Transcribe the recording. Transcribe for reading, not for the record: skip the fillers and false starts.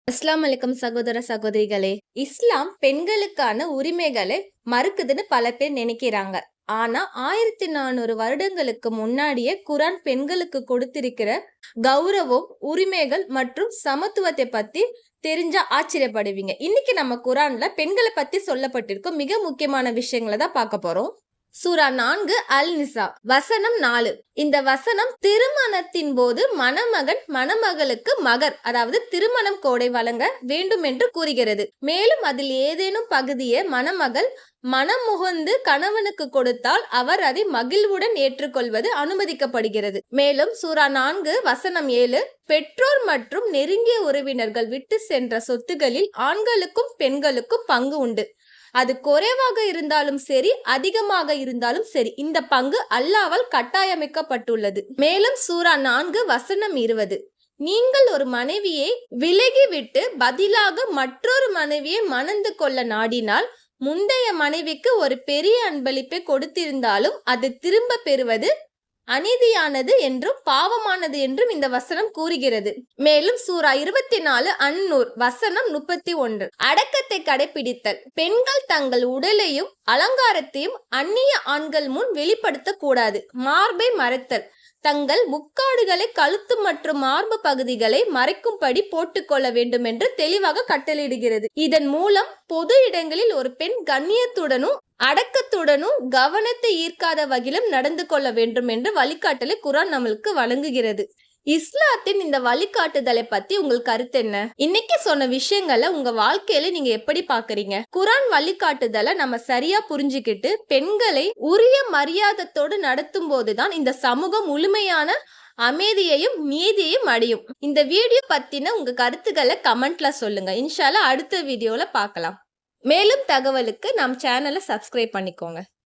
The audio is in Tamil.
அஸ்ஸலாமு அலைக்கும் சகோதர சகோதரிகளே. இஸ்லாம் பெண்களுக்கான உரிமைகளை மறுக்குதுன்னு பல பேர் நினைக்கிறாங்க. ஆனா 1400 வருடங்களுக்கு முன்னாடியே குரான் பெண்களுக்கு கொடுத்திருக்கிற கௌரவம், உரிமைகள் மற்றும் சமத்துவத்தை பத்தி தெரிஞ்சா ஆச்சரியப்படுவீங்க. இன்னைக்கு நம்ம குரான்ல பெண்களை பத்தி சொல்லப்பட்டிருக்கும் மிக முக்கியமான விஷயங்களை தான் பார்க்க போறோம். சூரா 4 அல் நிசா வசனம் 4. இந்த வசனம் திருமணத்தின் போது மணமகன் மணமகளுக்கு மகர் அதாவது திருமணம் கோடை வழங்க வேண்டும் என்று கூறுகிறது. மேலும் அதில் ஏதேனும் பகுதியை மணமகள் மனம் முகந்து கணவனுக்கு கொடுத்தால் அவர் அதை மகிழ்வுடன் ஏற்றுக்கொள்வது அனுமதிக்கப்படுகிறது. மேலும் சூரா 4 வசனம் 7, பெற்றோர் மற்றும் நெருங்கிய உறவினர்கள் விட்டு சென்ற சொத்துகளில் ஆண்களுக்கும் பெண்களுக்கும் பங்கு உண்டு. அது குறைவாக இருந்தாலும் சரி, அதிகமாக இருந்தாலும் சரி, இந்த பங்கு அல்லாஹ்வால் கட்டாயமிக்கப்பட்டுள்ளது. மேலும் சூரா 4 வசனம் 20, நீங்கள் ஒரு மனைவியை விலகிவிட்டு பதிலாக மற்றொரு மனைவியை மணந்து கொள்ள நாடினால் முந்தைய மனைவிக்கு ஒரு பெரிய அன்பளிப்பை கொடுத்திருந்தாலும் அது திரும்ப பெறுவது அநீதியானது என்றும் பாவமானது என்றும் இந்த வசனம் கூறுகிறது. மேலும் சூரா 24 அன்-நூர் வசனம் 31, அடக்கத்தை கடைபிடித்தல். பெண்கள் தங்கள் உடலையும் அலங்காரத்தையும் அந்நிய ஆண்கள் முன் வெளிப்படுத்த கூடாது. மார்பை மறைத்தல். தங்கள் முக்காடுகளை கழுத்து மற்றும் மார்பு பகுதிகளை மறைக்கும்படி போட்டுக்கொள்ள வேண்டும் என்று தெளிவாக கட்டளையிடுகிறது. இதன் மூலம் பொது இடங்களில் ஒரு பெண் கண்ணியத்துடனும் அடக்கத்துடனும் கவனத்தை ஈர்க்காத வகையிலும் நடந்து கொள்ள வேண்டும் என்று வழிகாட்டலை குரான் நம்மளுக்கு வழங்குகிறது. இஸ்லாத்தின் இந்த வழிகாட்டுதலை பத்தி உங்கள் கருத்து என்ன? இன்னைக்கு சொன்ன விஷயங்களை உங்க வாழ்க்கையில நீங்க எப்படி பாக்குறீங்க? குரான் வழிகாட்டுதலை நம்ம சரியா புரிஞ்சுக்கிட்டு பெண்களை உரிய மரியாதையோடு நடத்தும் போதுதான் இந்த சமூகம் முழுமையான அமைதியையும் நீதியையும் அடையும். இந்த வீடியோ பத்தின உங்க கருத்துக்களை கமெண்ட்ல சொல்லுங்க. இன்ஷா அல்லாஹ் அடுத்த வீடியோல பார்க்கலாம். மேலும் தகவலுக்கு நம் சேனலை சப்ஸ்கிரைப் பண்ணிக்கோங்க.